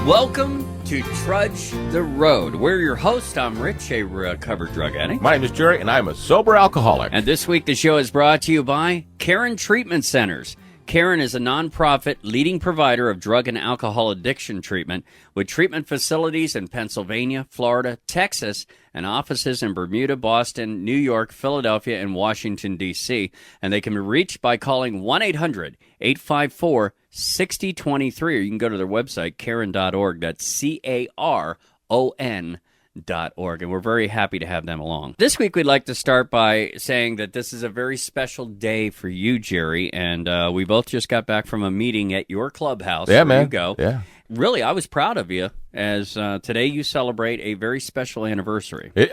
Welcome to Trudge the Road. We're your host. I'm Rich, a recovered drug addict. My name is Jerry, and I'm a sober alcoholic. And this week the show is brought to you by Caron Treatment Centers. Caron is a nonprofit leading provider of drug and alcohol addiction treatment with treatment facilities in Pennsylvania, Florida, Texas, and offices in Bermuda, Boston, New York, Philadelphia, and Washington, D.C. And they can be reached by calling 1-800-854-6023, or you can go to their website, caron.org. That's CARON.org, and we're very happy to have them along. This week, we'd like to start by saying that this is a very special day for you, Jerry, and we both just got back from a meeting at your clubhouse. Yeah, man. You go. Yeah. Really, I was proud of you, as today you celebrate a very special anniversary. It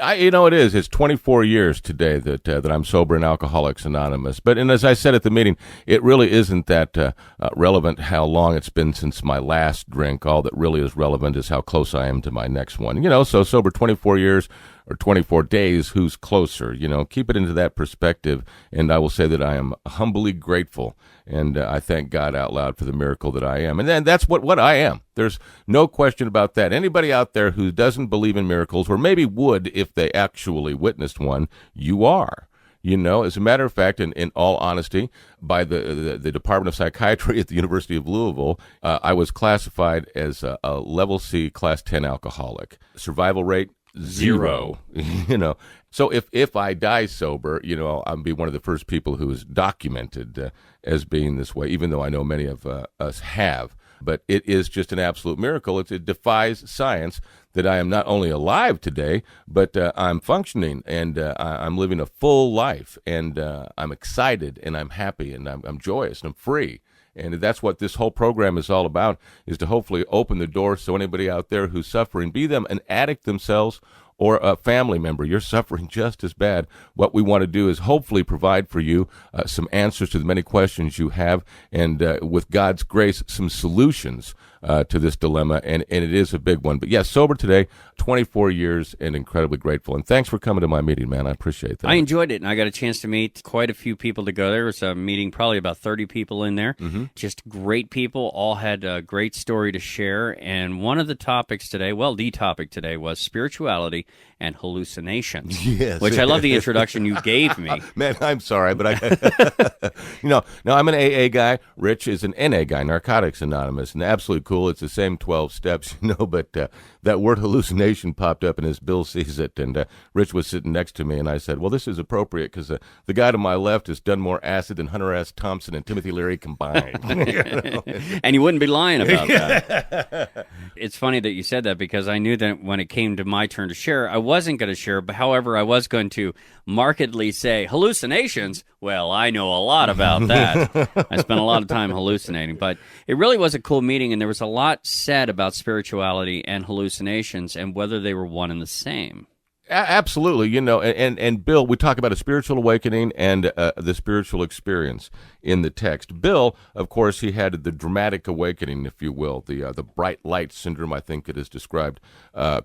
is. It's 24 years today that I'm sober in Alcoholics Anonymous. And as I said at the meeting, it really isn't that relevant how long it's been since my last drink. All that really is relevant is how close I am to my next one. So sober 24 years or 24 days, who's closer? Keep it into that perspective. And I will say that I am humbly grateful, and I thank God out loud for the miracle that I am. And then that's what I am. There's no question about that. Anybody out there who doesn't believe in miracles, or maybe would if they actually witnessed one, you are. As a matter of fact, in all honesty, by the Department of Psychiatry at the University of Louisville, I was classified as a level C class 10 alcoholic. Survival rate, 0. So if I die sober, I'll be one of the first people who is documented as being this way, even though I know many of us have. But it is just an absolute miracle. It defies science that I am not only alive today, but I'm functioning, and I'm living a full life, and I'm excited, and I'm happy, and I'm joyous, and I'm free. And that's what this whole program is all about, is to hopefully open the door so anybody out there who's suffering, be them an addict themselves or a family member, you're suffering just as bad. What we want to do is hopefully provide for you some answers to the many questions you have, and with God's grace, some solutions to this dilemma, and it is a big one. But yes, sober today, 24 years, and incredibly grateful. And thanks for coming to my meeting, man. I appreciate that. I enjoyed it, and I got a chance to meet quite a few people to go. There was a meeting, probably about 30 people in there. Mm-hmm. Just great people, all had a great story to share. And one of the topics today, the topic today was spirituality and hallucinations. Yes. Which I love the introduction you gave me. Man, I'm sorry, but now I'm an AA guy. Rich is an NA guy, Narcotics Anonymous, and absolutely cool. It's the same 12 steps, but that word hallucination popped up, and as Bill sees it, and Rich was sitting next to me, and I said, well, this is appropriate because the guy to my left has done more acid than Hunter S. Thompson and Timothy Leary combined. And you wouldn't be lying about that. It's funny that you said that, because I knew that when it came to my turn to share, I wasn't going to share, but however, I was going to markedly say, hallucinations? Well, I know a lot about that. I spent a lot of time hallucinating, but it really was a cool meeting, and there was a lot said about spirituality and hallucinations and whether they were one and the same. Absolutely, and Bill, we talk about a spiritual awakening and the spiritual experience in the text. Bill, of course, he had the dramatic awakening, if you will, the bright light syndrome, I think it is described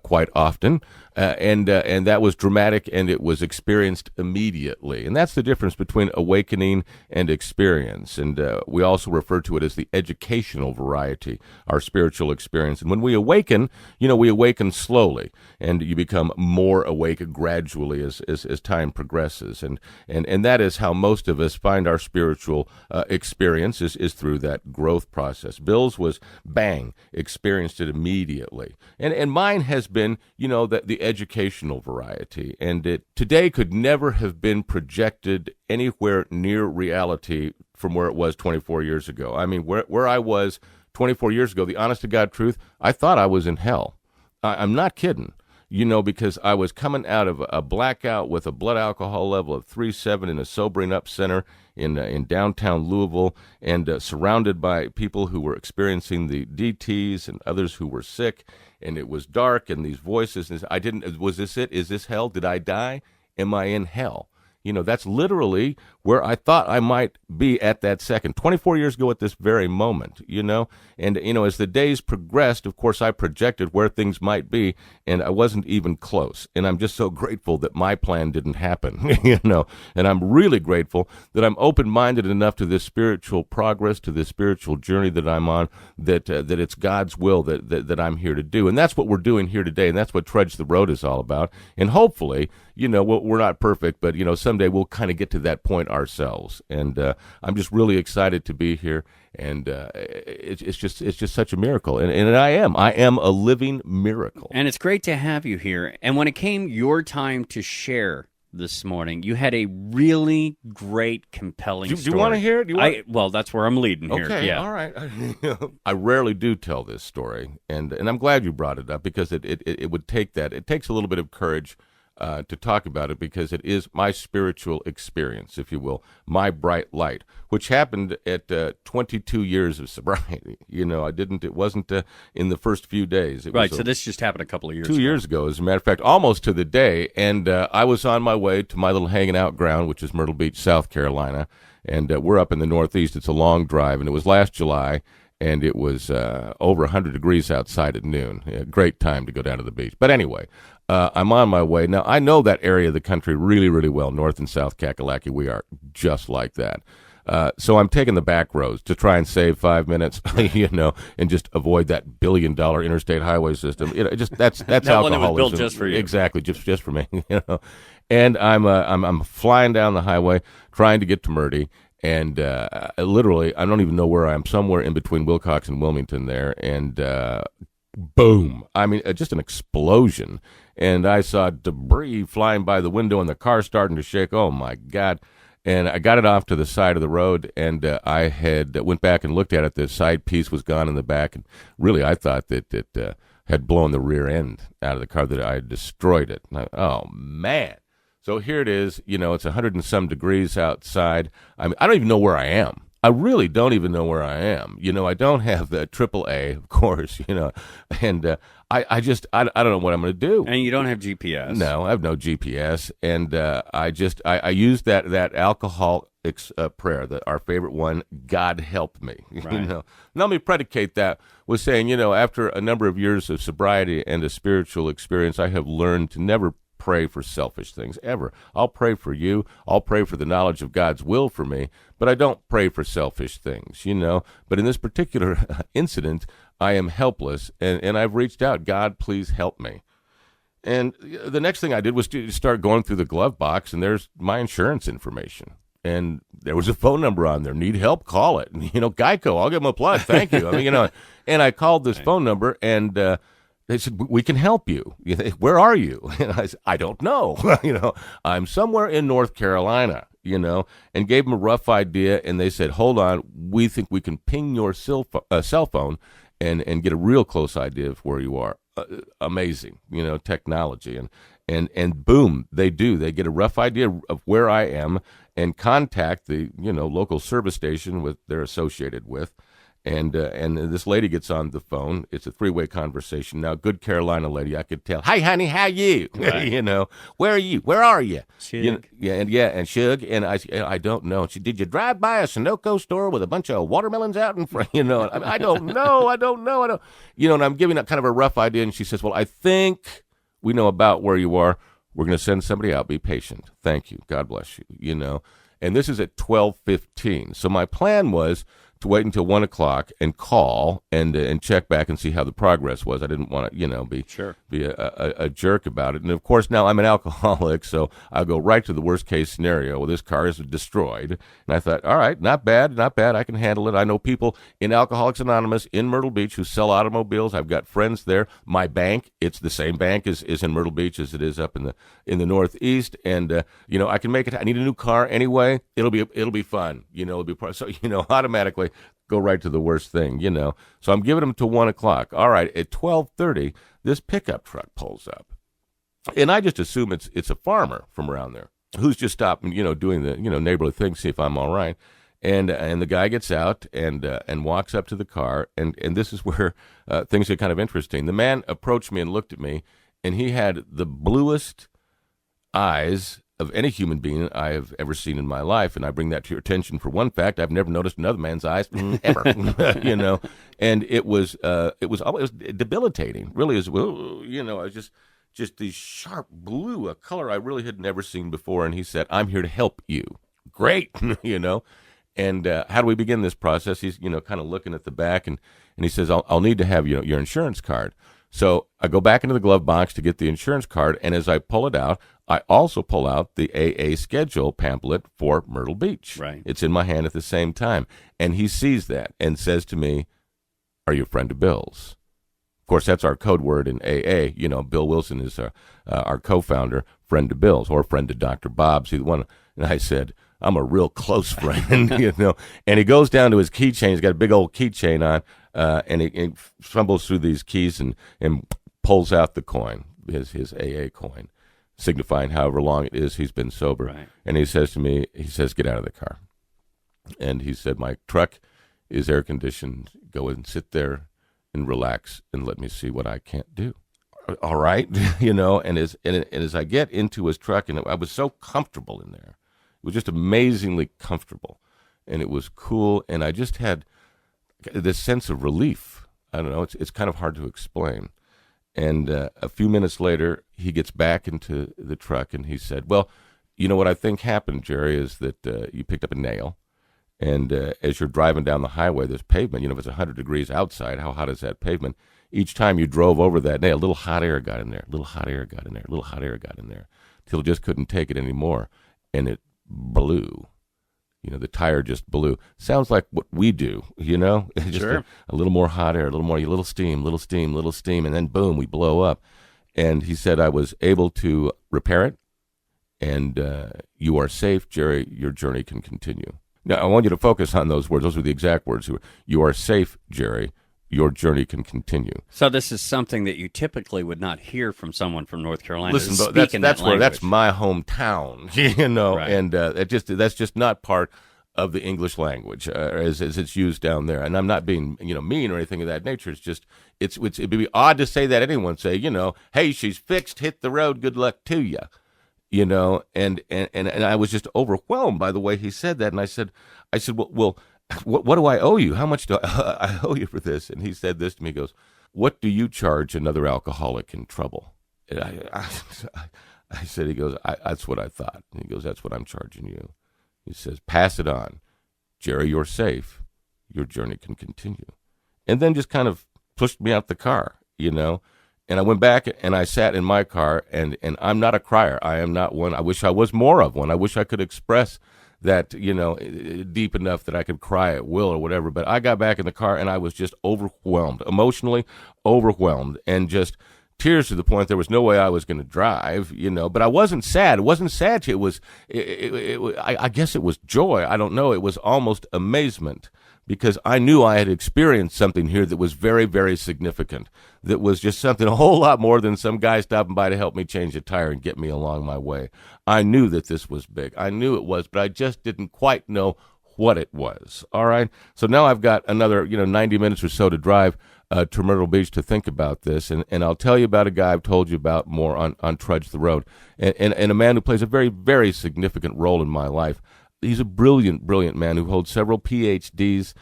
quite often, and that was dramatic, and it was experienced immediately, and that's the difference between awakening and experience, and we also refer to it as the educational variety, our spiritual experience. And when we awaken, we awaken slowly, and you become more awake gradually as time progresses, and that is how most of us find our spiritual experience is through that growth process. Bill's was bang, experienced it immediately, and mine has been the educational variety, and it today could never have been projected anywhere near reality from where it was 24 years ago. I mean, where I was 24 years ago, the honest to God truth, I thought I was in hell. I'm not kidding. Because I was coming out of a blackout with a blood alcohol level of 3.7 in a sobering up center in downtown Louisville, and surrounded by people who were experiencing the DTs and others who were sick, and it was dark, and these voices, and was this it? Is this hell? Did I die? Am I in hell? That's literally where I thought I might be at that second. 24 years ago at this very moment, And, as the days progressed, of course, I projected where things might be, and I wasn't even close. And I'm just so grateful that my plan didn't happen, And I'm really grateful that I'm open-minded enough to this spiritual progress, to this spiritual journey that I'm on, that it's God's will that I'm here to do. And that's what we're doing here today, and that's what Trudge the Road is all about. And hopefully, we're not perfect, but, someday we'll kind of get to that point ourselves. And I'm just really excited to be here, and it's just such a miracle. And I am a living miracle. And it's great to have you here. And when it came your time to share this morning, you had a really great, compelling story. Do you want to hear it? Well, that's where I'm leading here. Okay, yeah. All right. I rarely do tell this story, and I'm glad you brought it up, because it would take that. It takes a little bit of courage to talk about it, because it is my spiritual experience, if you will, my bright light, which happened at 22 years of sobriety. It wasn't in the first few days. Right, so this just happened a couple of years ago. 2 years ago, as a matter of fact, almost to the day, and I was on my way to my little hanging out ground, which is Myrtle Beach, South Carolina, and we're up in the Northeast. It's a long drive, and it was last July, and it was over 100 degrees outside at noon. A great time to go down to the beach. But anyway, I'm on my way. Now, I know that area of the country really, really well, North and South Kakalaki. We are just like that. So I'm taking the back roads to try and save 5 minutes, and just avoid that billion-dollar interstate highway system. That's that alcoholism. One that was built just for you. Exactly, just for me. And I'm flying down the highway trying to get to Murdy. And literally, I don't even know where I am, somewhere in between Wilcox and Wilmington there, and boom. I mean, just an explosion. And I saw debris flying by the window and the car starting to shake. Oh, my God. And I got it off to the side of the road, and I went back and looked at it. The side piece was gone in the back, and really I thought that it had blown the rear end out of the car, that I had destroyed it. Oh, man. So here it is, it's 100 and some degrees outside. I mean, I don't even know where I am. I really don't even know where I am. I don't have the AAA, of course, and I don't know what I'm going to do. And you don't have GPS. No, I have no GPS, and I use that alcohol prayer, our favorite one, God help me. Right. Now let me predicate that with saying, after a number of years of sobriety and a spiritual experience, I have learned to never pray for selfish things, ever. I'll pray for you. I'll pray for the knowledge of God's will for me, but I don't pray for selfish things, But in this particular incident, I am helpless, and I've reached out. God, please help me. And the next thing I did was to start going through the glove box, and there's my insurance information. And there was a phone number on there. Need help? Call it. Geico, I'll give them a plug. Thank you. I mean, and I called this phone number, and they said, we can help you. Where are you? And I said, I don't know. I'm somewhere in North Carolina, and gave them a rough idea. And they said, hold on, we think we can ping your cell phone and get a real close idea of where you are. Amazing, technology. And boom, they do. They get a rough idea of where I am and contact the, local service station they're associated with. And this lady gets on the phone. It's a three-way conversation. Now, good Carolina lady, I could tell. Hey, honey, how you? Right. Where are you? Where are you? Shug. And Shug. And I don't know. She, did you drive by a Sunoco store with a bunch of watermelons out in front? I don't know. And I'm giving that kind of a rough idea. And she says, well, I think we know about where you are. We're going to send somebody out. Be patient. Thank you. God bless you. And this is at 12:15. So my plan was to wait until 1 o'clock and call and check back and see how the progress was. I didn't want to, be a jerk about it. And of course, now I'm an alcoholic, so I'll go right to the worst case scenario. Well, this car is destroyed. And I thought, all right, not bad. I can handle it. I know people in Alcoholics Anonymous in Myrtle Beach who sell automobiles. I've got friends there. My bank, it's the same bank is in Myrtle Beach as it is up in the Northeast. And I can make it. I need a new car anyway. It'll be fun. It'll be so automatically go right to the worst thing, So I'm giving them to 1 o'clock. All right, at 12:30, this pickup truck pulls up. And I just assume it's a farmer from around there who's just stopping, doing the, neighborly thing, see if I'm all right. And the guy gets out and walks up to the car. And this is where things get kind of interesting. The man approached me and looked at me, and he had the bluest eyes of any human being I have ever seen in my life. And I bring that to your attention for one fact: I've never noticed another man's eyes ever. And it was debilitating. Really, as well. I was just these sharp blue, a color I really had never seen before. And he said, "I'm here to help you." Great, And how do we begin this process? He's kind of looking at the back, and he says, "I'll need to have your insurance card." So I go back into the glove box to get the insurance card, and as I pull it out, I also pull out the AA schedule pamphlet for Myrtle Beach. Right. It's in my hand at the same time. And he sees that and says to me, "Are you a friend of Bill's?" Of course, that's our code word in AA. Bill Wilson is our co-founder, friend of Bill's, or friend of Dr. Bob's. Either one. And I said, "I'm a real close friend," And he goes down to his keychain. He's got a big old keychain on, and he fumbles through these keys and pulls out the coin, his AA coin, signifying however long it is he's been sober. Right. And he says to me, "Get out of the car." And he said, "My truck is air conditioned. Go and sit there and relax and let me see what I can't do." All right, And as I get into his truck, and I was so comfortable in there. It was just amazingly comfortable, and it was cool, and I just had this sense of relief. I don't know, it's kind of hard to explain. And a few minutes later, he gets back into the truck, and he said, "Well, what I think happened, Jerry, is that you picked up a nail, and as you're driving down the highway, there's pavement. If it's 100 degrees outside, how hot is that pavement? Each time you drove over that nail, a little hot air got in there, a little hot air got in there, a little hot air got in there, till it just couldn't take it anymore, and it blew. The tire just blew. Sounds like what we do, just Sure. a little more hot air, a little steam, and then boom, we blow up." And he said, "I was able to repair it, and you are safe, Jerry. Your journey can continue." Now, I want you to focus on those words. Those were the exact words. "You are safe, Jerry. Your journey can continue." So this is something that you typically would not hear from someone from North Carolina. Listen, to but speak in that language. that's my hometown, Right. and that's just not part of the English language as it's used down there. And I'm not being mean or anything of that nature. It's just it'd be odd to say that anyone say "Hey, she's fixed. Hit the road. Good luck to you." And I was just overwhelmed by the way he said that, and I said, well. What do I owe you? How much do I owe you for this? And he said this to me. He goes, "What do you charge another alcoholic in trouble?" And I said, he goes, "That's what I thought." And he goes, "That's what I'm charging you." He says, "Pass it on. Jerry, you're safe. Your journey can continue." And then just kind of pushed me out the car, And I went back and I sat in my car, and I'm not a crier. I am not one. I wish I was more of one. I wish I could express that, deep enough that I could cry at will or whatever. But I got back in the car and I was just overwhelmed, emotionally overwhelmed, and just tears to the point there was no way I was going to drive, But I wasn't sad. It wasn't sad. I guess it was joy. I don't know. It was almost amazement, because I knew I had experienced something here that was very, very significant, that was just something a whole lot more than some guy stopping by to help me change a tire and get me along my way. I knew that this was big. I knew it was, but I just didn't quite know what it was. All right? So now I've got another, 90 minutes or so to drive to Myrtle Beach to think about this, and I'll tell you about a guy I've told you about more on Trudge the Road, and a man who plays a very, very significant role in my life. He's a brilliant, brilliant man who holds several PhDs,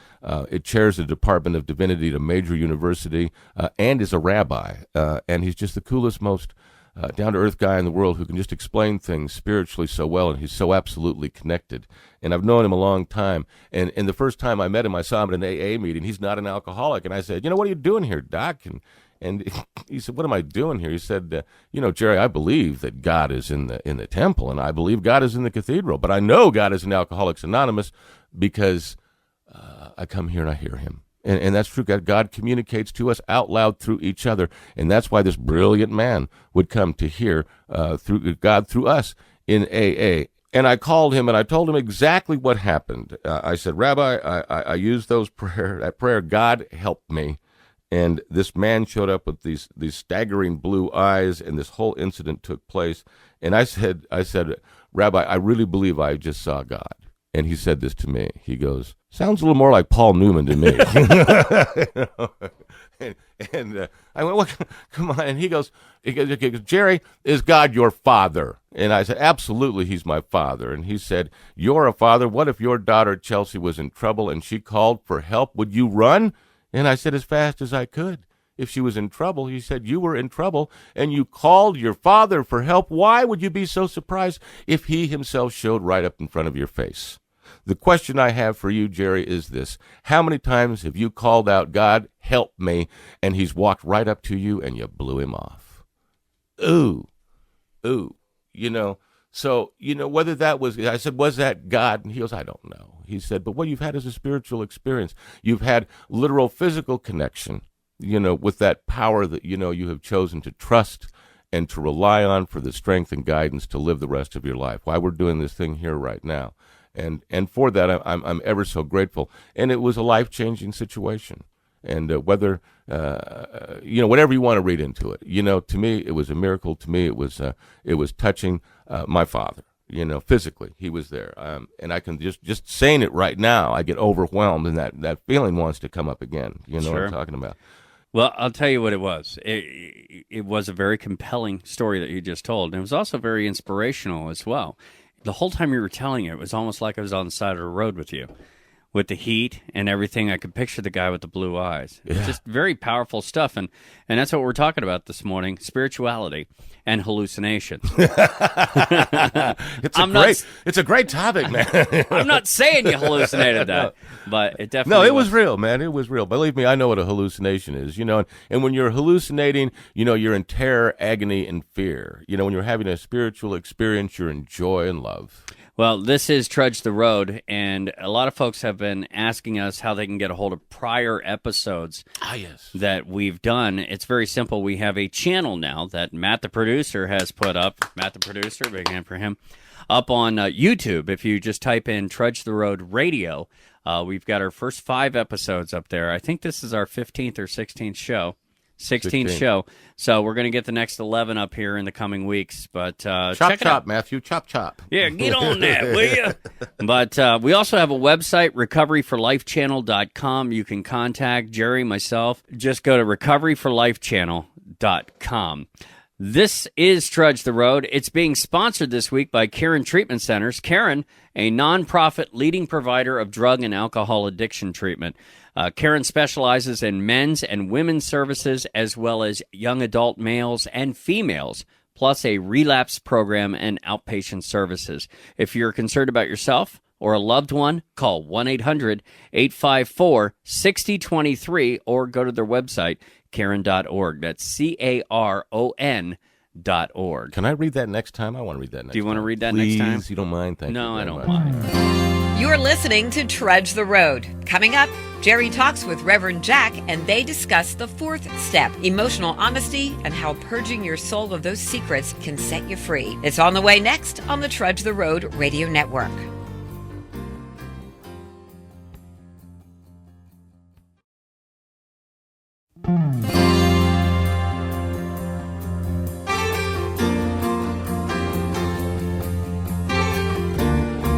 chairs the Department of Divinity at a major university, and is a rabbi. And he's just the coolest, most down-to-earth guy in the world who can just explain things spiritually so well, and he's so absolutely connected. And I've known him a long time. And the first time I met him, I saw him at an AA meeting. He's not an alcoholic. And I said, "What are you doing here, Doc?" And he said, "What am I doing here?" He said, "Jerry, I believe that God is in the temple, and I believe God is in the cathedral, but I know God is in Alcoholics Anonymous because I come here and I hear him." And that's true. God communicates to us out loud through each other, and that's why this brilliant man would come to hear through God through us in AA. And I called him and I told him exactly what happened. I said, "Rabbi, I used that prayer, God help me." And this man showed up with these staggering blue eyes, and this whole incident took place. And I said, "Rabbi, I really believe I just saw God." And he said this to me. He goes, sounds a little more like Paul Newman to me. and I went, well, come on. And he goes, Jerry, is God your father? And I said, absolutely, he's my father. And he said, you're a father. What if your daughter Chelsea was in trouble and she called for help? Would you run? And I said, as fast as I could. If she was in trouble, he said, you were in trouble and you called your father for help. Why would you be so surprised if he himself showed right up in front of your face? The question I have for you, Jerry, is this. How many times have you called out, God, help me, and he's walked right up to you and you blew him off? Ooh. So, whether that was, I said, was that God? And he goes, I don't know. He said, but what you've had is a spiritual experience. You've had literal physical connection, with that power that, you have chosen to trust and to rely on for the strength and guidance to live the rest of your life. Why we're doing this thing here right now. And for that, I'm ever so grateful. And it was a life-changing situation. And whether, whatever you want to read into it, to me, it was a miracle. To me, it was touching my father, physically. He was there. And I can just saying it right now, I get overwhelmed, and that feeling wants to come up again. You know Sure. what I'm talking about? Well, I'll tell you what it was. It was a very compelling story that you just told. And it was also very inspirational as well. The whole time you were telling it was almost like I was on the side of the road with you. With the heat and everything, I could picture the guy with the blue eyes. Yeah. Just very powerful stuff. And that's what we're talking about this morning, spirituality and hallucinations. It's a great topic, man. I'm not saying you hallucinated that, but it definitely No, it was real, man. It was real. Believe me, I know what a hallucination is, and when you're hallucinating, you're in terror, agony, and fear. When you're having a spiritual experience, you're in joy and love. Well, this is Trudge the Road, and a lot of folks have been asking us how they can get a hold of prior episodes that we've done. It's very simple. We have a channel now that Matt the producer has put up. Matt the producer, big hand for him, up on YouTube. If you just type in Trudge the Road Radio, we've got our first 5 episodes up there. I think this is our 15th or 16th show. 16th show. So we're going to get the next 11 up here in the coming weeks. But check it out, Matthew. Chop. Yeah, get on that, will you? But we also have a website, recoveryforlifechannel.com. You can contact Jerry, myself. Just go to recoveryforlifechannel.com. This is Trudge the Road. It's being sponsored this week by Karen Treatment Centers. Karen, a nonprofit leading provider of drug and alcohol addiction treatment. Karen specializes in men's and women's services as well as young adult males and females, plus a relapse program and outpatient services. If you're concerned about yourself or a loved one, call 1-800-854-6023 or go to their website, Karen.org. That's CARON.org. Can I read that next time? I want to read that next time. Do you want to read that Please, next time? You don't mind? Thank you. No, I very don't much. mind. You're listening to Trudge the Road. Coming up, Jerry talks with Reverend Jack, and they discuss the 4th step, emotional honesty, and how purging your soul of those secrets can set you free. It's on the way next on the Trudge the Road Radio Network.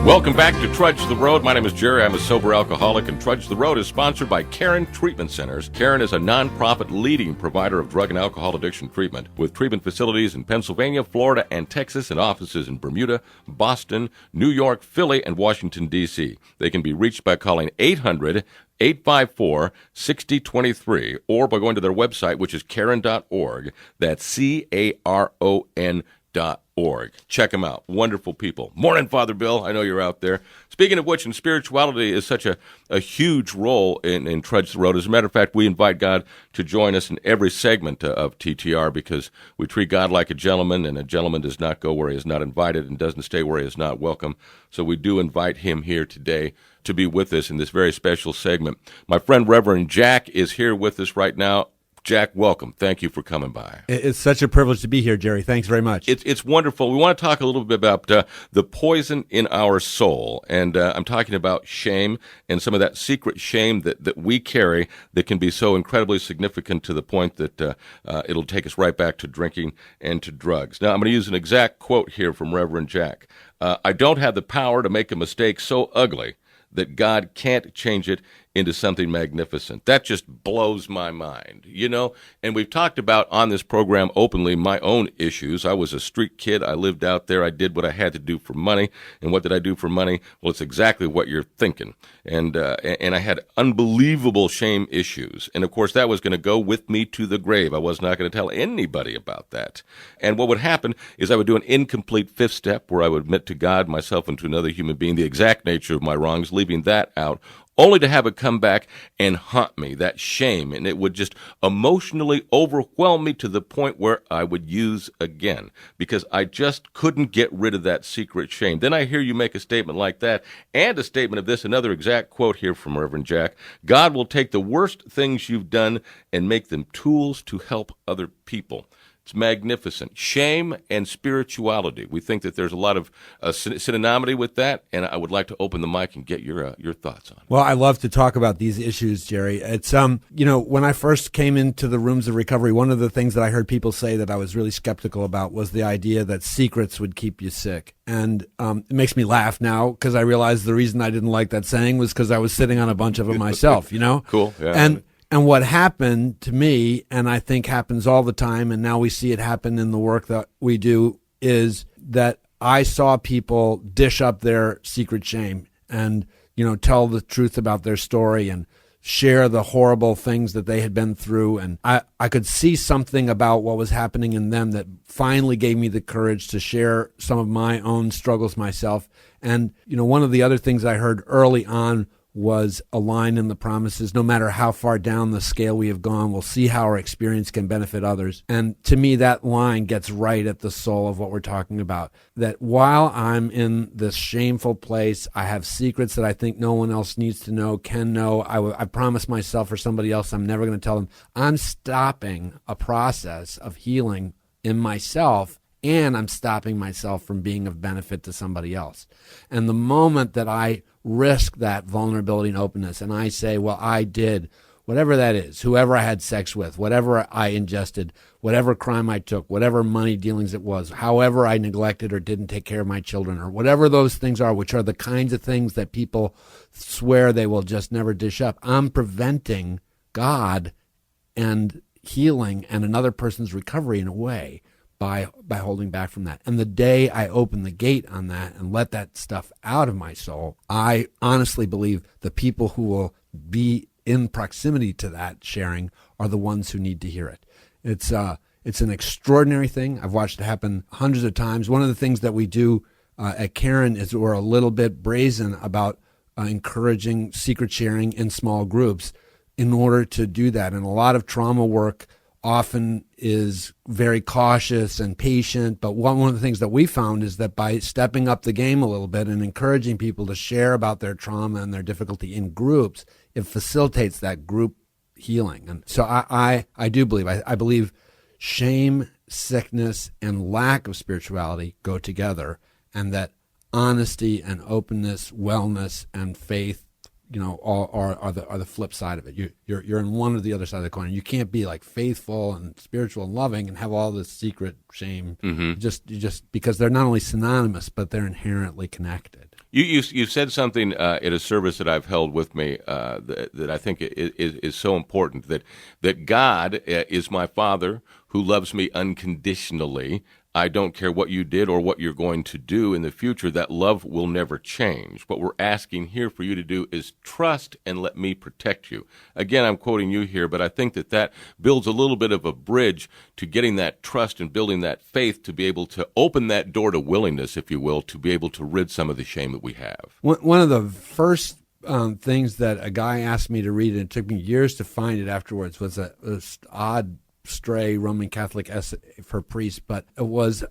Welcome back to Trudge the Road. My name is Jerry. I'm a sober alcoholic, and Trudge the Road is sponsored by Karen Treatment Centers. Karen is a nonprofit leading provider of drug and alcohol addiction treatment with treatment facilities in Pennsylvania, Florida, and Texas, and offices in Bermuda, Boston, New York, Philly, and Washington, D.C. They can be reached by calling 800-854-6023 or by going to their website, which is Karen.org. That's CARON.org. Check them out. Wonderful people. Morning, Father Bill. I know you're out there. Speaking of which, and spirituality is such a huge role in Trudge the Road. As a matter of fact, we invite God to join us in every segment of TTR because we treat God like a gentleman, and a gentleman does not go where he is not invited and doesn't stay where he is not welcome. So we do invite him here today to be with us in this very special segment. My friend Reverend Jack is here with us right now. Jack, welcome. Thank you for coming by. It's such a privilege to be here, Jerry. Thanks very much. It's wonderful. We want to talk a little bit about the poison in our soul, and I'm talking about shame and some of that secret shame that we carry that can be so incredibly significant to the point that it'll take us right back to drinking and to drugs. Now, I'm going to use an exact quote here from Reverend Jack. I don't have the power to make a mistake so ugly that God can't change it into something magnificent. That just blows my mind, you know? And we've talked about on this program openly my own issues. I was a street kid. I lived out there. I did what I had to do for money. And what did I do for money? Well, it's exactly what you're thinking. And I had unbelievable shame issues. And, of course, that was going to go with me to the grave. I was not going to tell anybody about that. And what would happen is I would do an incomplete fifth step where I would admit to God, myself, and to another human being the exact nature of my wrongs, leaving that out, only to have it come back and haunt me, that shame, and it would just emotionally overwhelm me to the point where I would use again, because I just couldn't get rid of that secret shame. Then I hear you make a statement like that, and a statement of this, another exact quote here from Reverend Jack: God will take the worst things you've done and make them tools to help other people. It's magnificent. Shame and spirituality. We think that there's a lot of synonymity with that, and I would like to open the mic and get your thoughts on it. Well, I love to talk about these issues, Jerry. It's when I first came into the rooms of recovery, one of the things that I heard people say that I was really skeptical about was the idea that secrets would keep you sick. And it makes me laugh now because I realize the reason I didn't like that saying was because I was sitting on a bunch of them myself, you know? Cool, yeah. And what happened to me, and I think happens all the time, and now we see it happen in the work that we do, is that I saw people dish up their secret shame and, tell the truth about their story and share the horrible things that they had been through. And I could see something about what was happening in them that finally gave me the courage to share some of my own struggles myself. And, one of the other things I heard early on was a line in the promises: no matter how far down the scale we have gone, we'll see how our experience can benefit others. And to me, that line gets right at the soul of what we're talking about. That while I'm in this shameful place, I have secrets that I think no one else needs to know, can know. I promised myself or somebody else I'm never going to tell them. I'm stopping a process of healing in myself, and I'm stopping myself from being of benefit to somebody else. And the moment that I risk that vulnerability and openness, and I say, well, I did whatever that is, whoever I had sex with, whatever I ingested, whatever crime I took, whatever money dealings it was, however I neglected or didn't take care of my children, or whatever those things are, which are the kinds of things that people swear they will just never dish up. I'm preventing God and healing and another person's recovery in a way by holding back from that. And the day I open the gate on that and let that stuff out of my soul, I honestly believe the people who will be in proximity to that sharing are the ones who need to hear it. It's an extraordinary thing. I've watched it happen hundreds of times. One of the things that we do at Karen is we're a little bit brazen about encouraging secret sharing in small groups in order to do that. And a lot of trauma work often is very cautious and patient, but one of the things that we found is that by stepping up the game a little bit and encouraging people to share about their trauma and their difficulty in groups, it facilitates that group healing. And so I do believe, I believe shame, sickness, and lack of spirituality go together, and that honesty and openness, wellness, and faith, all are the flip side of it. You're in one or the other side of the coin. You can't be like faithful and spiritual and loving and have all this secret shame, just because they're not only synonymous, but they're inherently connected. You said something at a service that I've held with me that I think is so important, that God is my Father who loves me unconditionally. I don't care what you did or what you're going to do in the future. That love will never change. What we're asking here for you to do is trust and let me protect you. Again, I'm quoting you here, but I think that builds a little bit of a bridge to getting that trust and building that faith to be able to open that door to willingness, if you will, to be able to rid some of the shame that we have. One of the first things that a guy asked me to read, and it took me years to find it afterwards, was this odd stray Roman Catholic essay for priests, but it was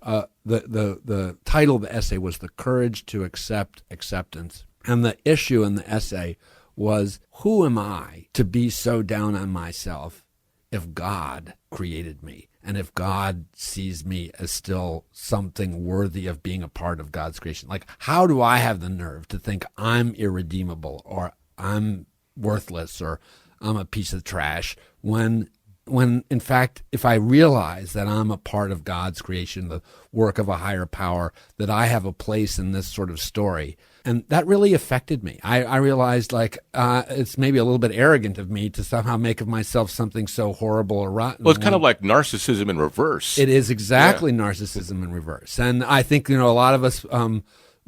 the title of the essay was "The Courage to Accept Acceptance," and the issue in the essay was, who am I to be so down on myself if God created me and if God sees me as still something worthy of being a part of God's creation? Like, how do I have the nerve to think I'm irredeemable or I'm worthless or I'm a piece of trash when in fact, if I realize that I'm a part of God's creation, the work of a higher power, that I have a place in this sort of story? And that really affected me. I realized, like, it's maybe a little bit arrogant of me to somehow make of myself something so horrible or rotten. Well, it's kind of like narcissism in reverse. It is exactly narcissism in reverse. And I think, a lot of us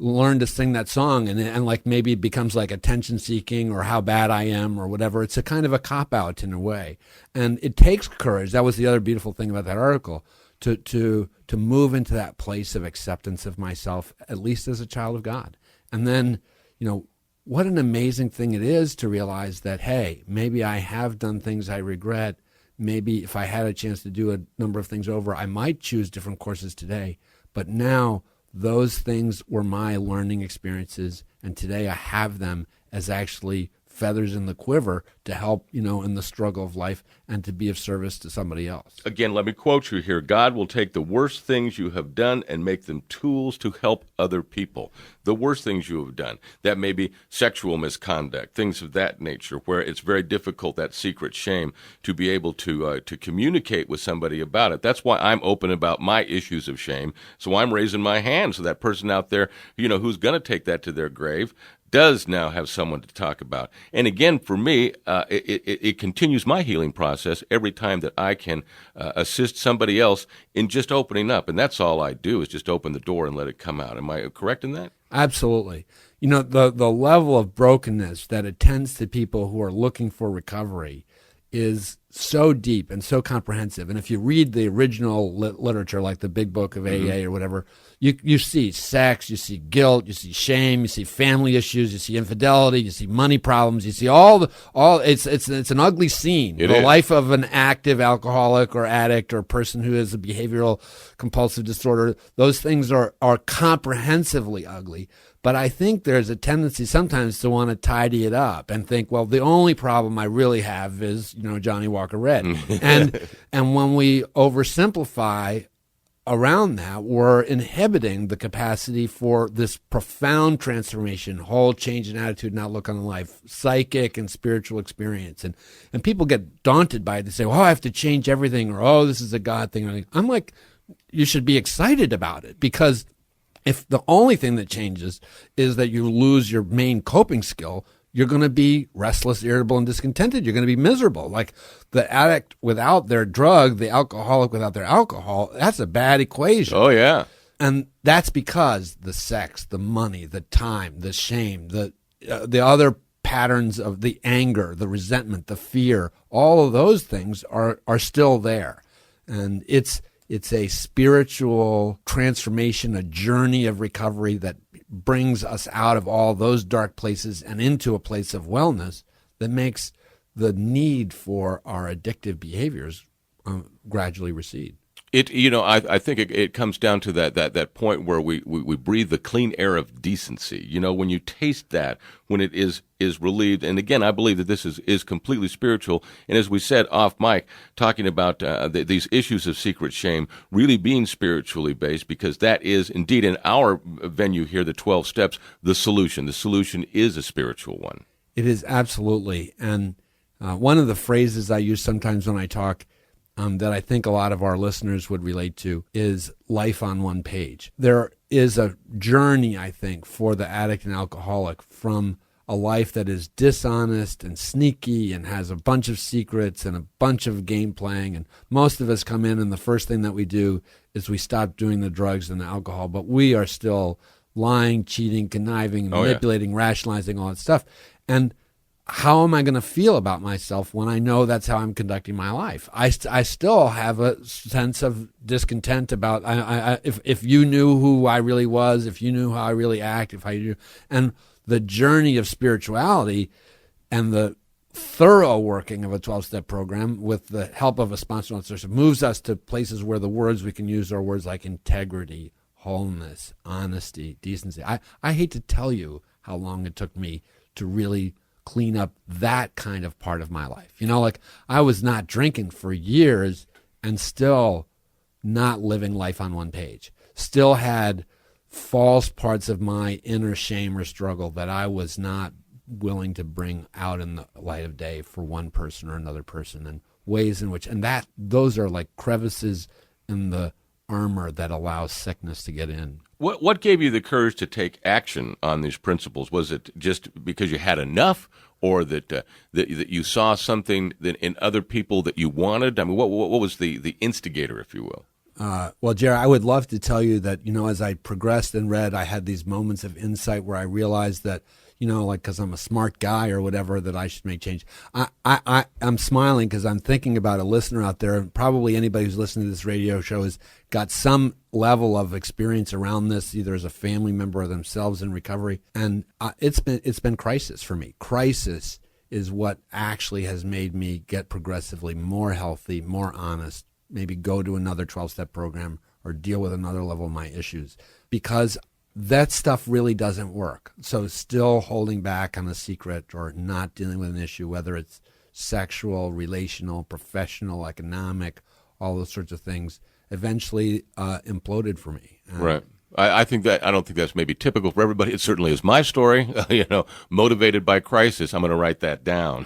learn to sing that song and like maybe it becomes like attention seeking or how bad I am or whatever. It's a kind of a cop out in a way. And it takes courage. That was the other beautiful thing about that article, to move into that place of acceptance of myself, at least as a child of God. And then, what an amazing thing it is to realize that, hey, maybe I have done things I regret. Maybe if I had a chance to do a number of things over, I might choose different courses today. But now those things were my learning experiences, and today I have them as actually feathers in the quiver to help, in the struggle of life and to be of service to somebody else. Again, let me quote you here. God will take the worst things you have done and make them tools to help other people. The worst things you have done. That may be sexual misconduct, things of that nature, where it's very difficult, that secret shame, to be able to communicate with somebody about it. That's why I'm open about my issues of shame. So I'm raising my hand so that person out there, who's going to take that to their grave, does now have someone to talk about. And again, for me, it continues my healing process every time that I can assist somebody else in just opening up. And that's all I do, is just open the door and let it come out. Am I correct in that? Absolutely. The level of brokenness that attends to people who are looking for recovery is so deep and so comprehensive. And if you read the original literature, like the Big Book of AA or whatever, you see sex, you see guilt, you see shame, you see family issues, you see infidelity, you see money problems, you see it's an ugly scene. The life of an active alcoholic or addict or person who has a behavioral compulsive disorder, those things are comprehensively ugly. But I think there's a tendency sometimes to want to tidy it up and think, well, the only problem I really have is, Johnny Walker Red. and when we oversimplify around that, we're inhibiting the capacity for this profound transformation, whole change in attitude and outlook on life, psychic and spiritual experience. And people get daunted by it. They say, oh, I have to change everything, or, oh, this is a God thing. I'm like, you should be excited about it, because if the only thing that changes is that you lose your main coping skill, you're going to be restless, irritable, and discontented. You're going to be miserable. Like the addict without their drug, the alcoholic without their alcohol, that's a bad equation. Oh, yeah. And that's because the sex, the money, the time, the shame, the other patterns of the anger, the resentment, the fear, all of those things are still there. And it's a spiritual transformation, a journey of recovery that brings us out of all those dark places and into a place of wellness that makes the need for our addictive behaviors gradually recede. I think it comes down to that point where we breathe the clean air of decency. When you taste that, when it is relieved. And again, I believe that this is completely spiritual. And as we said off mic, talking about these issues of secret shame really being spiritually based, because that is indeed in our venue here, the 12 steps, the solution. The solution is a spiritual one. It is absolutely. And one of the phrases I use sometimes when I talk that I think a lot of our listeners would relate to is life on one page. There is a journey, I think, for the addict and alcoholic from a life that is dishonest and sneaky and has a bunch of secrets and a bunch of game playing. And most of us come in and the first thing that we do is we stop doing the drugs and the alcohol, but we are still lying, cheating, conniving, manipulating, rationalizing, all that stuff. And how am I going to feel about myself when I know that's how I'm conducting my life? I still have a sense of discontent about if you knew who I really was, if you knew how I really act, and the journey of spirituality and the thorough working of a 12-step program with the help of a sponsor moves us to places where the words we can use are words like integrity, wholeness, honesty, decency. I hate to tell you how long it took me to really clean up that kind of part of my life. Like I was not drinking for years and still not living life on one page. Still had false parts of my inner shame or struggle that I was not willing to bring out in the light of day for one person or another person, and ways in which, and those are like crevices in the armor that allows sickness to get in. What gave you the courage to take action on these principles? Was it just because you had enough, or that you saw something that in other people that you wanted? I mean, what was the instigator, if you will? Well, Jerry, I would love to tell you that, as I progressed and read, I had these moments of insight where I realized that, like because I'm a smart guy or whatever, that I should make change. I'm smiling because I'm thinking about a listener out there, and probably anybody who's listening to this radio show has got some level of experience around this, either as a family member or themselves in recovery. And it's been crisis for me. Crisis is what actually has made me get progressively more healthy, more honest, maybe go to another 12-step program or deal with another level of my issues, because that stuff really doesn't work. So still holding back on a secret or not dealing with an issue, whether it's sexual, relational, professional, economic, all those sorts of things, eventually imploded for me. Right. I don't think that's maybe typical for everybody. It certainly is my story. Motivated by crisis. I'm going to write that down.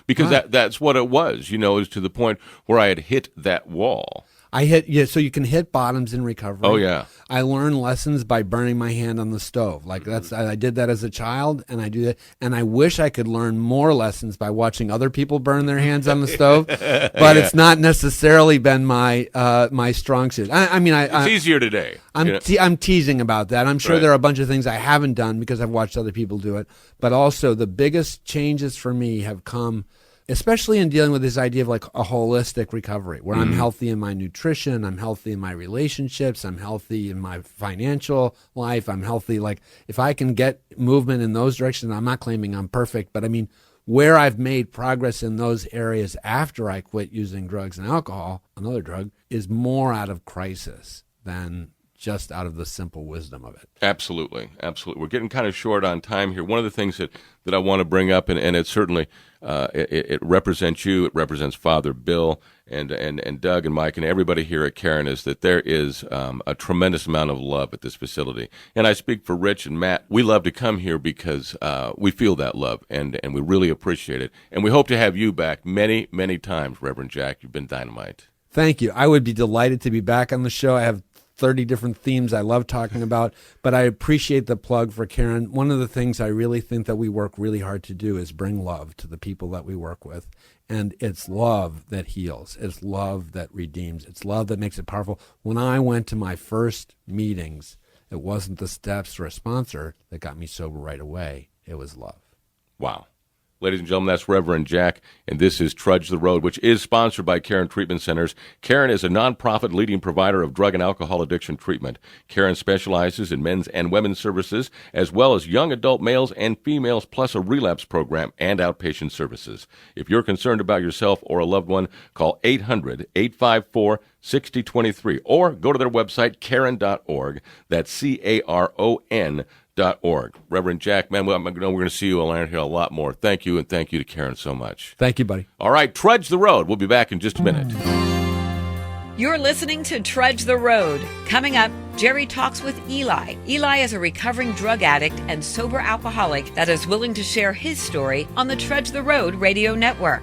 Because that's what it was. Is to the point where I had hit that wall. So you can hit bottoms in recovery. Oh yeah. I learned lessons by burning my hand on the stove. I did that as a child, and I do that. And I wish I could learn more lessons by watching other people burn their hands on the stove. But it's not necessarily been my strong suit. It's easier today. I'm teasing about that. I'm sure Right. there are a bunch of things I haven't done because I've watched other people do it. But also the biggest changes for me have come, especially in dealing with this idea of like a holistic recovery, where I'm healthy in my nutrition, I'm healthy in my relationships, I'm healthy in my financial life, I'm healthy. Like if I can get movement in those directions, I'm not claiming I'm perfect, but I mean, where I've made progress in those areas after I quit using drugs and alcohol, another drug, is more out of crisis than just out of the simple wisdom of it. Absolutely. We're getting kind of short on time here. One of the things that I want to bring up, and it certainly it represents you, it represents Father Bill and Doug and Mike and everybody here at Caron, is that there is a tremendous amount of love at this facility. And I speak for Rich and Matt. We love to come here because we feel that love, and we really appreciate it. And we hope to have you back many, many times, Reverend Jack. You've been dynamite. Thank you. I would be delighted to be back on the show. I have 30 different themes I love talking about, but I appreciate the plug for Caron. One of the things I really think that we work really hard to do is bring love to the people that we work with. And it's love that heals. It's love that redeems. It's love that makes it powerful. When I went to my first meetings, it wasn't the steps or a sponsor that got me sober right away. It was love. Wow. Ladies and gentlemen, that's Reverend Jack, and this is Trudge the Road, which is sponsored by Caron Treatment Centers. Caron is a nonprofit leading provider of drug and alcohol addiction treatment. Caron specializes in men's and women's services, as well as young adult males and females, plus a relapse program and outpatient services. If you're concerned about yourself or a loved one, call 800-854-6023 or go to their website, caron.org. That's CARON.org. Reverend Jack, man, we're going to see you around here a lot more. Thank you, and thank you to Caron so much. Thank you, buddy. All right, Trudge the Road. We'll be back in just a minute. You're listening to Trudge the Road. Coming up, Jerry talks with Eli. Eli is a recovering drug addict and sober alcoholic that is willing to share his story on the Trudge the Road radio network.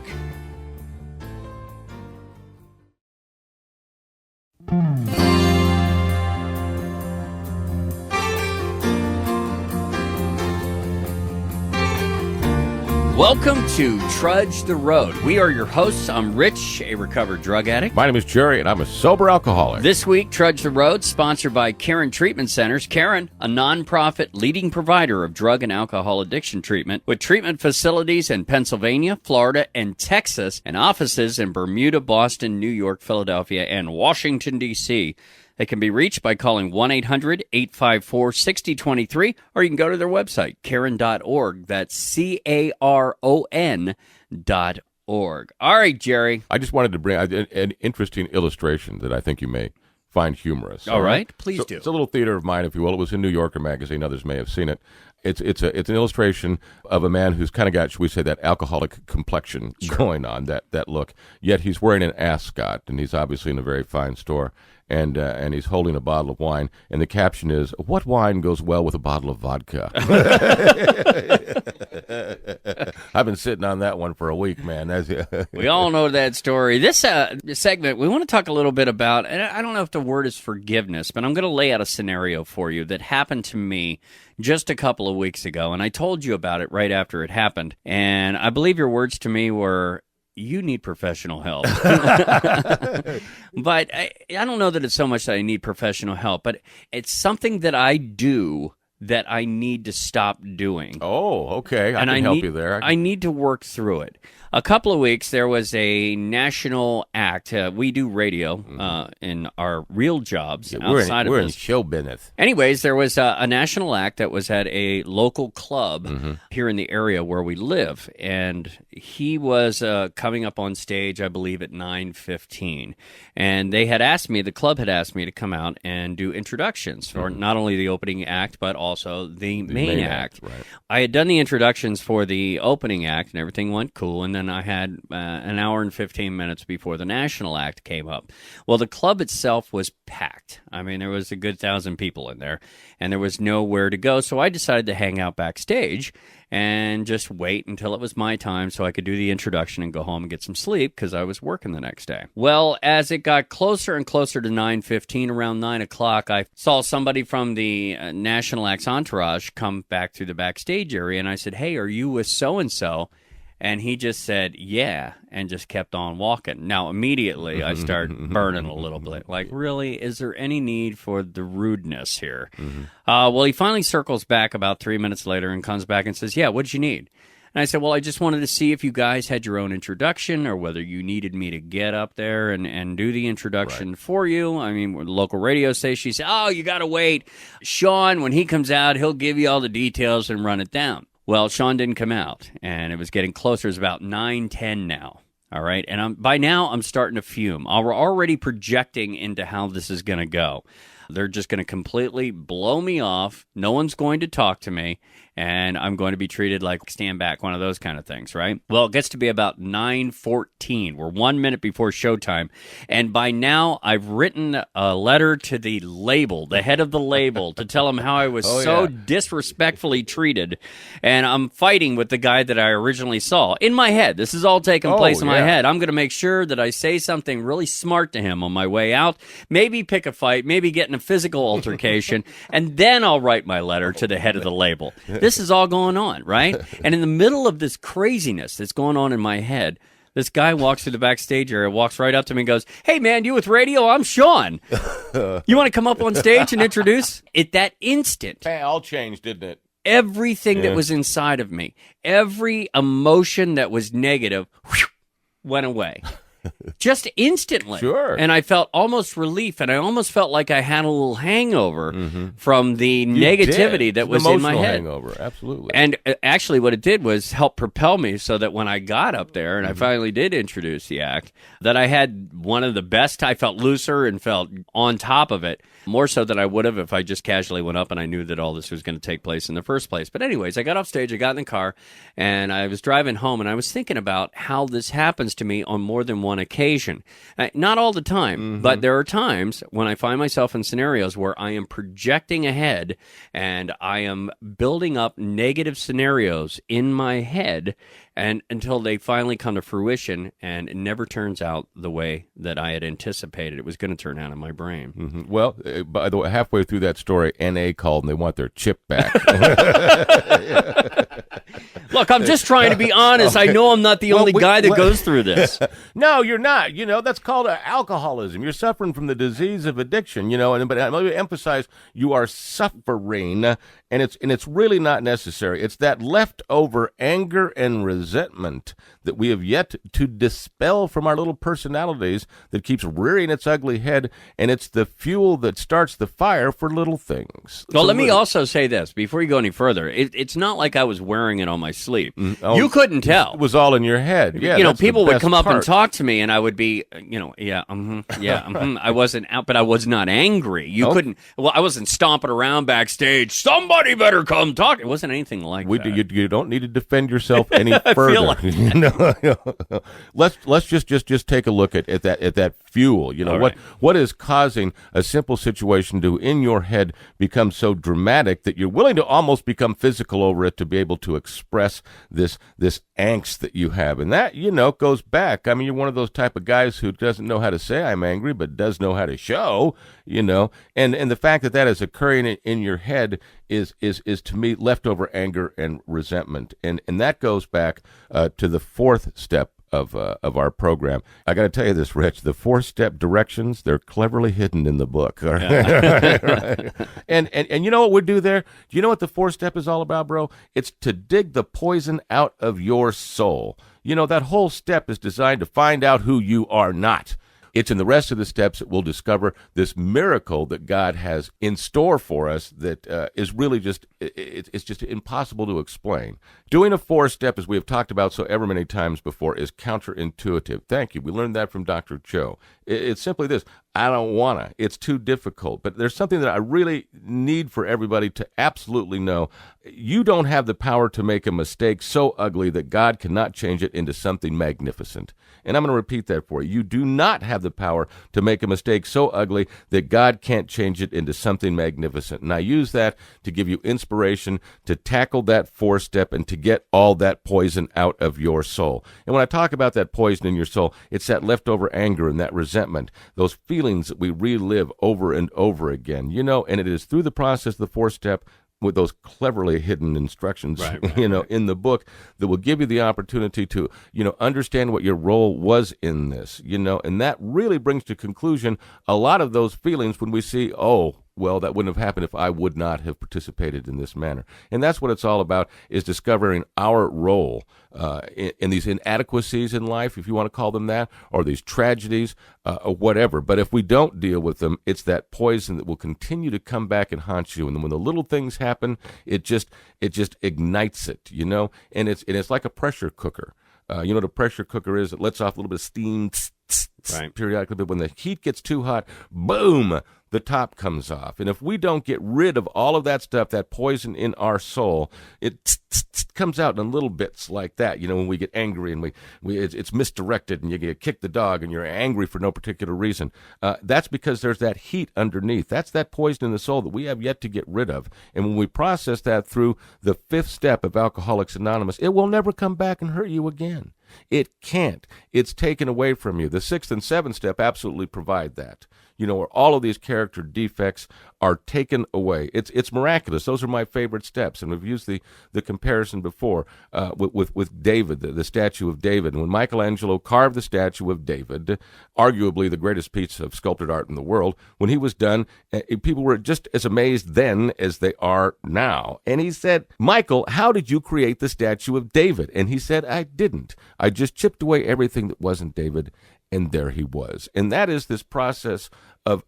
Welcome to Trudge the Road. We are your hosts. I'm Rich, a recovered drug addict. My name is Jerry, and I'm a sober alcoholic. This week, Trudge the Road, sponsored by Caron Treatment Centers. Caron, a nonprofit leading provider of drug and alcohol addiction treatment, with treatment facilities in Pennsylvania, Florida, and Texas, and offices in Bermuda, Boston, New York, Philadelphia, and Washington, D.C. They can be reached by calling 1-800-854-6023, or you can go to their website, caron.org. That's CARON.org. All right, Jerry. I just wanted to bring an interesting illustration that I think you may find humorous. All right, please do. It's a little theater of mine, if you will. It was in New Yorker magazine. Others may have seen it. It's an illustration of a man who's kind of got, should we say, that alcoholic complexion going on, that look. Yet he's wearing an ascot, and he's obviously in a very fine store, and he's holding a bottle of wine. And the caption is, "What wine goes well with a bottle of vodka?" I've been sitting on that one for a week, man. We all know that story. This segment, we want to talk a little bit about, and I don't know if the word is forgiveness, but I'm going to lay out a scenario for you that happened to me just a couple of weeks ago, and I told you about it right after it happened. And I believe your words to me were, "You need professional help." But I don't know that it's so much that I need professional help, but it's something that I do that I need to stop doing. Oh, okay. I can help you there. I need to work through it. A couple of weeks, there was a national act. We do radio in our real jobs outside of this. We're in show business. Anyways, there was a national act that was at a local club here in the area where we live, and he was coming up on stage, I believe, at 9:15. And they had asked me, the club had asked me to come out and do introductions for not only the opening act, but also the main act. Right. I had done the introductions for the opening act, and everything went cool, and then I had an hour and 15 minutes before the national act came up. Well, the club itself was packed. I mean, there was a good 1,000 people in there, and there was nowhere to go, so I decided to hang out backstage and just wait until it was my time so I could do the introduction and go home and get some sleep because I was working the next day. Well, as it got closer and closer to 9:15, around 9 o'clock, I saw somebody from the National Act's entourage come back through the backstage area, and I said, "Hey, are you with so-and-so?" And he just said, "Yeah," and just kept on walking. Now, immediately, I start burning a little bit. Like, really? Is there any need for the rudeness here? Well, he finally circles back about 3 minutes later and comes back and says, "Yeah, what did you need?" And I said, "Well, I just wanted to see if you guys had your own introduction or whether you needed me to get up there and do the introduction for you. I mean, the local radio station, she said, 'Oh, you got to wait. Sean, when he comes out, he'll give you all the details and run it down.'" Well, Sean didn't come out, and it was getting closer. It's about 9:10 now, all right? And by now, I'm starting to fume. We're already projecting into how this is going to go. They're just going to completely blow me off. No one's going to talk to me, and I'm going to be treated like stand back, one of those kind of things, right? Well, it gets to be about 9:14. We're 1 minute before showtime, and by now, I've written a letter to the label, the head of the label, to tell him how I was disrespectfully treated, and I'm fighting with the guy that I originally saw. In my head, this is all taking place in my head. I'm going to make sure that I say something really smart to him on my way out, maybe pick a fight, maybe get in a physical altercation, and then I'll write my letter to the head of the label. This is all going on, right? And in the middle of this craziness that's going on in my head, this guy walks through the backstage area, walks right up to me and goes, "Hey, man, you with radio? I'm Sean. You want to come up on stage and introduce?" At that instant, Hey, all changed, didn't it? everything that was inside of me, every emotion that was negative, went away. Just instantly. Sure. And I felt almost relief, and I almost felt like I had a little hangover from the negativity that was in my head. Hangover, absolutely. And actually what it did was help propel me so that when I got up there and I finally did introduce the act, that I had one of the best. I felt looser and felt on top of it, more so than I would have if I just casually went up and I knew that all this was going to take place in the first place. But anyways, I got off stage, I got in the car, and I was driving home, and I was thinking about how this happens to me on more than one occasion. Not all the time, but there are times when I find myself in scenarios where I am projecting ahead and I am building up negative scenarios in my head, and until they finally come to fruition, and it never turns out the way that I had anticipated it was going to turn out in my brain. Well, by the way, halfway through that story, NA called and they want their chip back. Look, I'm just trying to be honest. I know I'm not the only guy that goes through this. No, you're not. You know, that's called alcoholism. You're suffering from the disease of addiction, you know, but let me emphasize, you are suffering, and it's really not necessary. It's that leftover anger and resentment that we have yet to dispel from our little personalities that keeps rearing its ugly head, and it's the fuel that starts the fire for little things. Well, So let me also say this before you go any further. It's not like I was wearing it on my sleeve. You couldn't tell. It was all in your head. Yeah, that's the people would best come up and part. talk to me, and I would be, I wasn't out, but I was not angry. You couldn't. Well, I wasn't stomping around backstage. Somebody better come talk. It wasn't anything like that. You don't need to defend yourself any I further. feel like Let's just take a look at that fuel. All right. What is causing a simple situation to in your head become so dramatic that you're willing to almost become physical over it to be able to express this angst that you have, and that goes back. I mean, you're one of those type of guys who doesn't know how to say I'm angry, but does know how to show. And the fact that is occurring in your head is to me leftover anger and resentment, and that goes back to the fourth step of our program. I got to tell you this, Rich. The 4-step directions, they're cleverly hidden in the book. Right. And you know what we do there? Do you know what the 4-step is all about, bro? It's to dig the poison out of your soul. That whole step is designed to find out who you are not. It's in the rest of the steps that we'll discover this miracle that God has in store for us that is really it's just impossible to explain. Doing a 4-step, as we have talked about so ever many times before, is counterintuitive. Thank you. We learned that from Dr. Cho. It's simply this. I don't want to. It's too difficult. But there's something that I really need for everybody to absolutely know. You don't have the power to make a mistake so ugly that God cannot change it into something magnificent. And I'm going to repeat that for you. You do not have the power to make a mistake so ugly that God can't change it into something magnificent. And I use that to give you inspiration to tackle that 4-step and to get all that poison out of your soul. And when I talk about that poison in your soul, it's that leftover anger and that resentment, those feelings that we relive over and over again, and it is through the process of the 4-step with those cleverly hidden instructions, in the book that will give you the opportunity to, understand what your role was in this, and that really brings to conclusion a lot of those feelings when we see, well, that wouldn't have happened if I would not have participated in this manner. And that's what it's all about, is discovering our role in these inadequacies in life, if you want to call them that, or these tragedies, or whatever. But if we don't deal with them, it's that poison that will continue to come back and haunt you. And when the little things happen, it just ignites it, and it's like a pressure cooker. What a pressure cooker is? It lets off a little bit of steam periodically, but when the heat gets too hot, boom, the top comes off. And if we don't get rid of all of that stuff, that poison in our soul, it comes out in little bits like that. When we get angry and it's misdirected and you kick the dog and you're angry for no particular reason. That's because there's that heat underneath. That's that poison in the soul that we have yet to get rid of. And when we process that through the 5th step of Alcoholics Anonymous, it will never come back and hurt you again. It can't. It's taken away from you. The 6th and 7th step absolutely provide that. Where all of these character defects are taken away. It's miraculous. Those are my favorite steps, and we've used the comparison before with David, the statue of David. And when Michelangelo carved the statue of David, arguably the greatest piece of sculpted art in the world, when he was done, people were just as amazed then as they are now. And he said, "Michael, how did you create the statue of David?" And he said, "I didn't. I just chipped away everything that wasn't David." And there he was. And that is this process of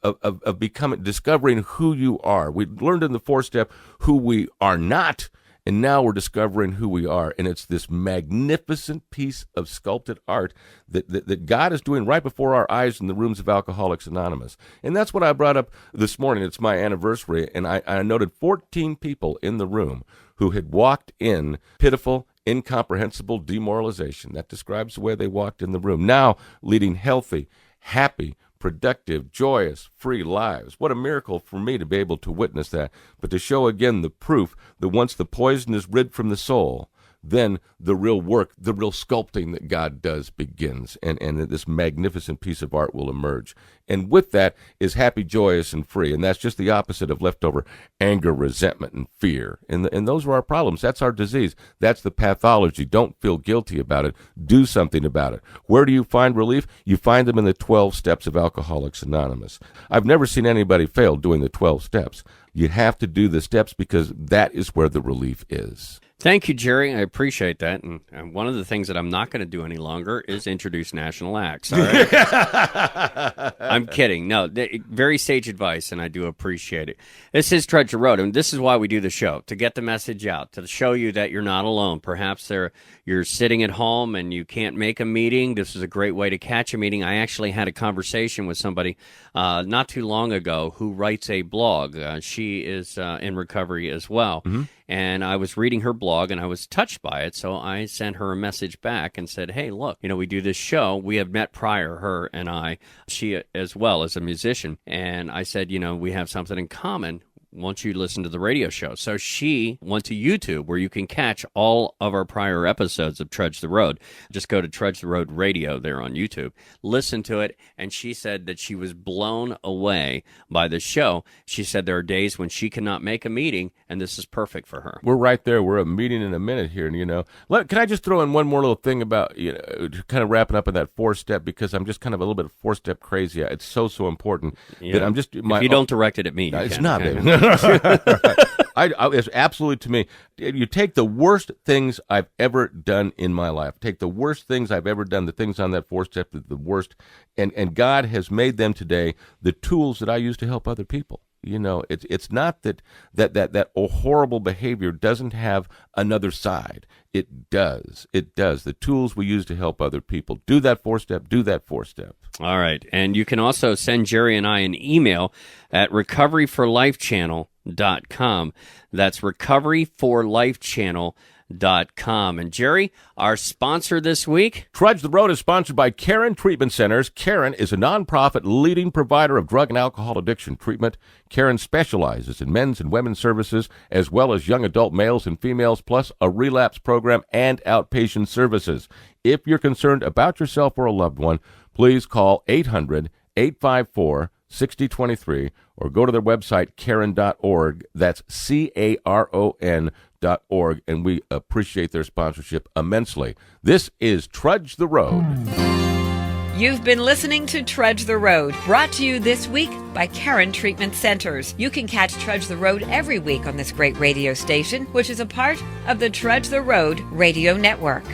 discovering who you are. We learned in the 4-step who we are not, and now we're discovering who we are. And it's this magnificent piece of sculpted art that God is doing right before our eyes in the rooms of Alcoholics Anonymous. And that's what I brought up this morning. It's my anniversary, and I noted 14 people in the room who had walked in pitiful, incomprehensible demoralization. That describes the way they walked in the room. Now leading healthy, happy, productive, joyous, free lives. What a miracle for me to be able to witness that, but to show again the proof that once the poison is rid from the soul, then the real work, the real sculpting that God does begins, and this magnificent piece of art will emerge. And with that is happy, joyous, and free, and that's just the opposite of leftover anger, resentment, and fear. And those are our problems. That's our disease. That's the pathology. Don't feel guilty about it. Do something about it. Where do you find relief? You find them in the 12 steps of Alcoholics Anonymous. I've never seen anybody fail doing the 12 steps. You have to do the steps because that is where the relief is. Thank you, Jerry. I appreciate that. And one of the things that I'm not going to do any longer is introduce national acts. All right? I'm kidding. No, very sage advice, and I do appreciate it. This is Trudge the Road, and this is why we do the show, to get the message out, to show you that you're not alone. Perhaps you're sitting at home and you can't make a meeting. This is a great way to catch a meeting. I actually had a conversation with somebody not too long ago who writes a blog. She is in recovery as well. Mm-hmm. And I was reading her blog, and I was touched by it, so I sent her a message back and said, hey, look, we do this show. We have met prior, her and I, she as well as a musician. And I said, we have something in common. Won't you listen to the radio show? So she went to YouTube, where you can catch all of our prior episodes of Trudge the Road. Just go to Trudge the Road Radio there on YouTube. Listen to it, and she said that she was blown away by the show. She said there are days when she cannot make a meeting, and this is perfect for her. We're right there. We're a meeting in a minute here, and can I just throw in one more little thing about kind of wrapping up in that 4-step, because I'm just kind of a little bit 4-step crazy. It's so important that I'm just. If you don't direct it at me, it's can, not, okay? baby. It's absolutely, to me, you take the worst things I've ever done in my life, take the worst things I've ever done, the things on that 4-step, the worst, and God has made them today the tools that I use to help other people. It's not that horrible behavior doesn't have another side. It does. The tools we use to help other people. Do that 4-step. Do that 4-step. All right. And you can also send Jerry and I an email at recoveryforlifechannel.com. That's recoveryforlifechannel.com. And Jerry, our sponsor this week? Trudge the Road is sponsored by Caron Treatment Centers. Caron is a nonprofit leading provider of drug and alcohol addiction treatment. Caron specializes in men's and women's services, as well as young adult males and females, plus a relapse program and outpatient services. If you're concerned about yourself or a loved one, please call 800-854-6023 or go to their website, caron.org. That's CARON.org, and we appreciate their sponsorship immensely. This is Trudge the Road. You've been listening to Trudge the Road, brought to you this week by Caron Treatment Centers. You can catch Trudge the Road every week on this great radio station, which is a part of the Trudge the Road Radio Network.